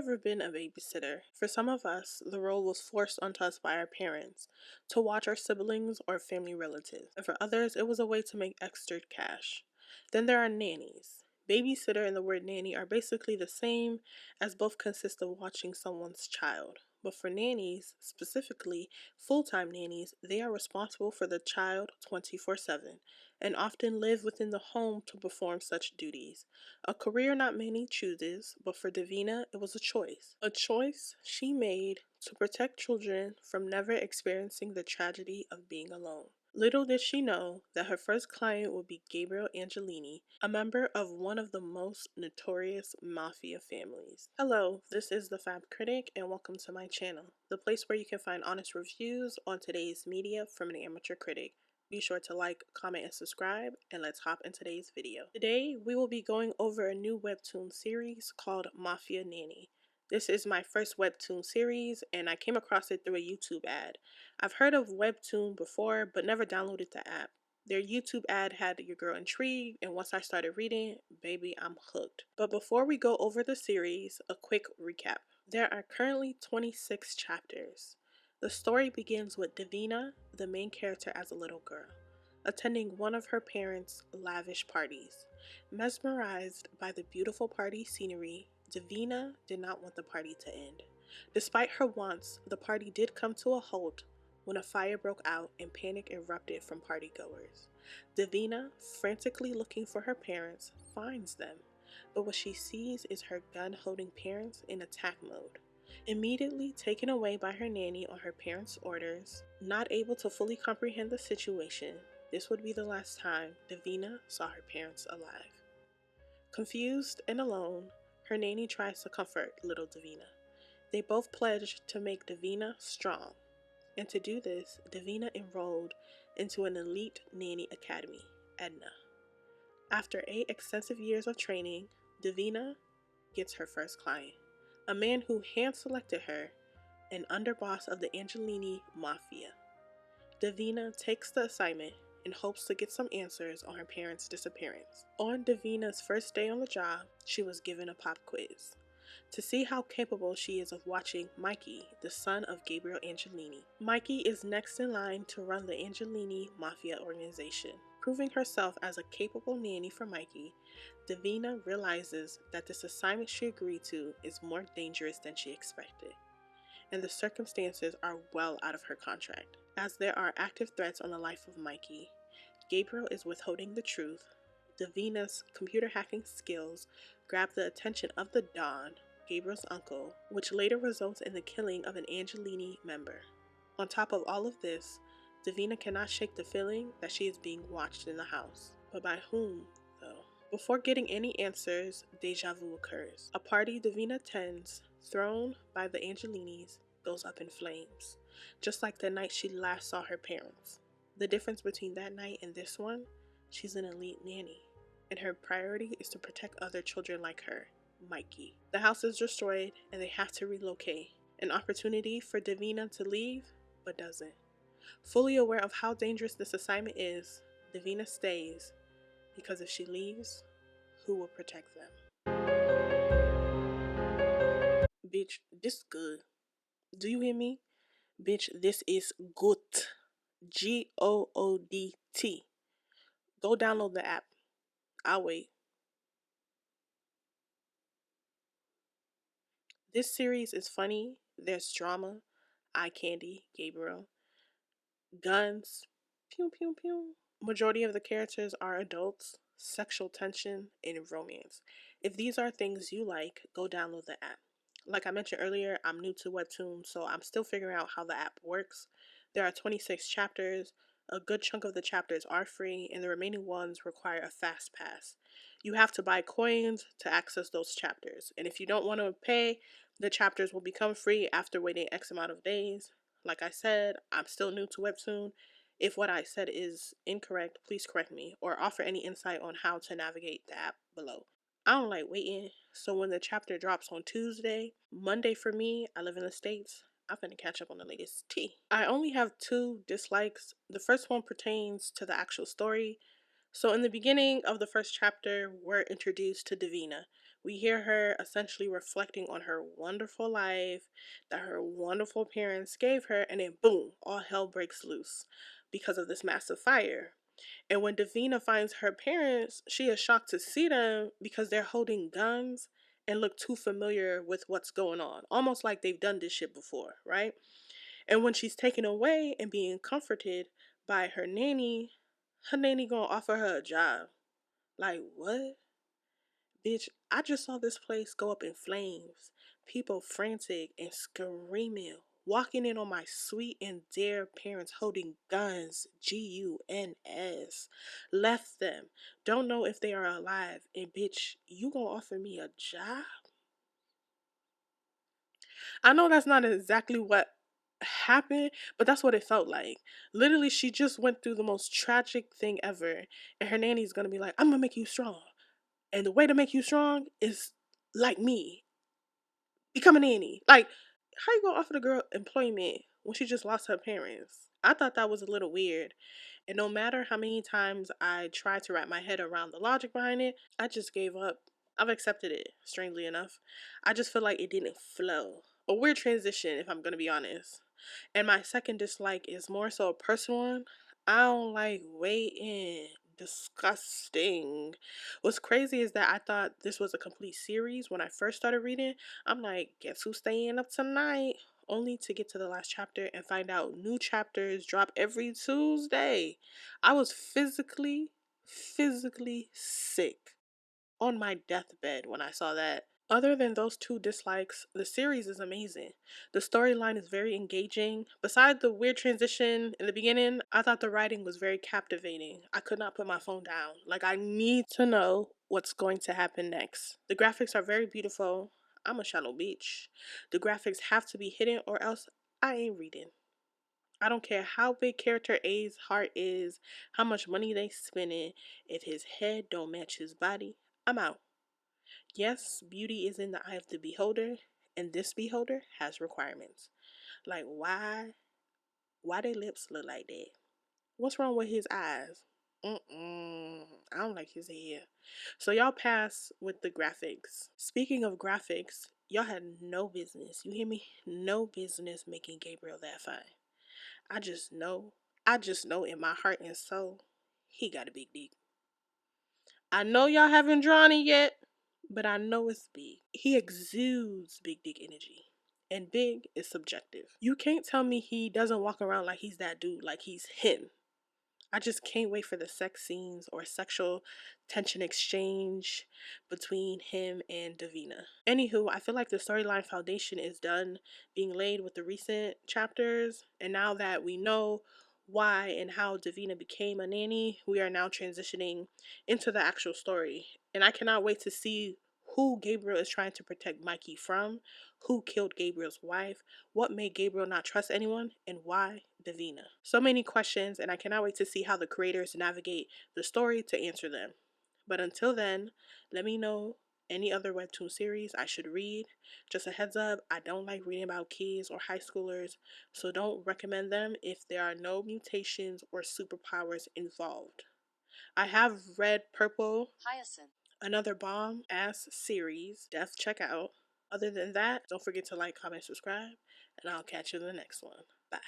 ever been a babysitter? For some of us, the role was forced onto us by our parents to watch our siblings or family relatives, and for others, it was a way to make extra cash. Then there are nannies. Babysitter and the word nanny are basically the same, as both consist of watching someone's child. But for nannies, specifically full-time nannies, they are responsible for the child 24/7 and often live within the home to perform such duties. A career not many chooses, but for Davina, it was a choice. A choice she made to protect children from never experiencing the tragedy of being alone. Little did she know that her first client would be Gabriel Angelini, a member of one of the most notorious mafia families. Hello, this is TheFabCritic, and welcome to my channel, the place where you can find honest reviews on today's media from an amateur critic. Be sure to like, comment, and subscribe, and let's hop in today's video. Today, we will be going over a new Webtoon series called Mafia Nanny. This is my first Webtoon series, and I came across it through a YouTube ad. I've heard of Webtoon before, but never downloaded the app. Their YouTube ad had your girl intrigued, and once I started reading, baby, I'm hooked. But before we go over the series, a quick recap. There are currently 26 chapters. The story begins with Davina, the main character as a little girl, attending one of her parents' lavish parties. Mesmerized by the beautiful party scenery, Davina did not want the party to end. Despite her wants, the party did come to a halt when a fire broke out and panic erupted from partygoers. Davina, frantically looking for her parents, finds them, but what she sees is her gun-holding parents in attack mode. Immediately taken away by her nanny on her parents' orders, not able to fully comprehend the situation, this would be the last time Davina saw her parents alive. Confused and alone, her nanny tries to comfort little Davina. They both pledge to make Davina strong, and to do this, Davina enrolled into an elite nanny academy, Edna. After 8 extensive years of training, Davina gets her first client, a man who hand-selected her, an underboss of the Angelini Mafia. Davina takes the assignment and hopes to get some answers on her parents' disappearance. On Davina's first day on the job, she was given a pop quiz to see how capable she is of watching Mikey, the son of Gabriel Angelini. Mikey is next in line to run the Angelini Mafia organization. Proving herself as a capable nanny for Mikey, Davina realizes that this assignment she agreed to is more dangerous than she expected, and the circumstances are well out of her contract. As there are active threats on the life of Mikey, Gabriel is withholding the truth. Davina's computer hacking skills grab the attention of the Don, Gabriel's uncle, which later results in the killing of an Angelini member. On top of all of this, Davina cannot shake the feeling that she is being watched in the house. But by whom, though? Before getting any answers, deja vu occurs. A party Davina attends, thrown by the Angelinis, goes up in flames, just like the night she last saw her parents. The difference between that night and this one, she's an elite nanny, and her priority is to protect other children like her, Mikey. The house is destroyed, and they have to relocate. An opportunity for Davina to leave, but doesn't. Fully aware of how dangerous this assignment is, Davina stays, because if she leaves, who will protect them? Bitch, this good. Do you hear me? Bitch, this is good. Goodt. Go download the app. I'll wait. This series is funny. There's drama, eye candy, Gabriel, guns, pew pew pew. Majority of the characters are adults, sexual tension, and romance. If these are things you like, go download the app. Like I mentioned earlier, I'm new to Webtoon, so I'm still figuring out how the app works. There are 26 chapters. A good chunk of the chapters are free, and the remaining ones require a fast pass. You have to buy coins to access those chapters, and if you don't want to pay, the chapters will become free after waiting X amount of days. Like I said, I'm still new to Webtoon. If what I said is incorrect, please correct me or offer any insight on how to navigate the app below. I don't like waiting, so when the chapter drops on Tuesday, Monday for me, I live in the States, I'm finna catch up on the latest tea. I only have 2 dislikes. The first one pertains to the actual story. So in the beginning of the first chapter, we're introduced to Davina, We hear her essentially reflecting on her wonderful life that her wonderful parents gave her, and then boom, all hell breaks loose because of this massive fire. And when Davina finds her parents, she is shocked to see them because they're holding guns and look too familiar with what's going on. Almost like they've done this shit before, right? And when she's taken away and being comforted by her nanny gonna offer her a job. Like, what? Bitch, I just saw this place go up in flames. People frantic and screaming, walking in on my sweet and dear parents holding guns, GUNS. Left them. Don't know if they are alive. And bitch, you gonna offer me a job? I know that's not exactly what happened, but that's what it felt like. Literally, she just went through the most tragic thing ever, and her nanny's gonna be like, I'm gonna make you strong. And the way to make you strong is like me. Become a nanny. Like, how you gonna offer the girl employment when she just lost her parents? I thought that was a little weird. And no matter how many times I tried to wrap my head around the logic behind it, I just gave up. I've accepted it, strangely enough. I just feel like it didn't flow. A weird transition, if I'm gonna be honest. And my second dislike is more so a personal one. I don't like waiting. Disgusting. What's crazy is that I thought this was a complete series when I first started reading. I'm like, guess who's staying up tonight? Only to get to the last chapter and find out new chapters drop every Tuesday. I was physically sick on my deathbed when I saw that. Other than those two dislikes, the series is amazing. The storyline is very engaging. Besides the weird transition in the beginning, I thought the writing was very captivating. I could not put my phone down. Like, I need to know what's going to happen next. The graphics are very beautiful. I'm a shallow bitch. The graphics have to be hidden or else I ain't reading. I don't care how big character A's heart is, how much money they spending. If his head don't match his body, I'm out. Yes, beauty is in the eye of the beholder, and this beholder has requirements. Like, why their lips look like that? What's wrong with his eyes? I don't like his hair. So y'all pass with the graphics. Speaking of graphics, y'all had no business. You hear me? No business making Gabriel that fine. I just know. I just know in my heart and soul, he got a big dick. I know y'all haven't drawn it yet, but I know it's big. He exudes big dick energy. And big is subjective. You can't tell me he doesn't walk around like he's that dude, like he's him. I just can't wait for the sex scenes or sexual tension exchange between him and Davina. Anywho, I feel like the storyline foundation is done being laid with the recent chapters, and now that we know why and how Davina became a nanny, we are now transitioning into the actual story. And I cannot wait to see who Gabriel is trying to protect Mikey from, who killed Gabriel's wife, what made Gabriel not trust anyone, and why Davina. So many questions, and I cannot wait to see how the creators navigate the story to answer them. But until then, let me know any other webtoon series I should read. Just a heads up, I don't like reading about kids or high schoolers, so don't recommend them if there are no mutations or superpowers involved. I have read Purple Hyacinth, another bomb ass series. Death check out. Other than that, don't forget to like, comment, subscribe, and I'll catch you in the next one. Bye.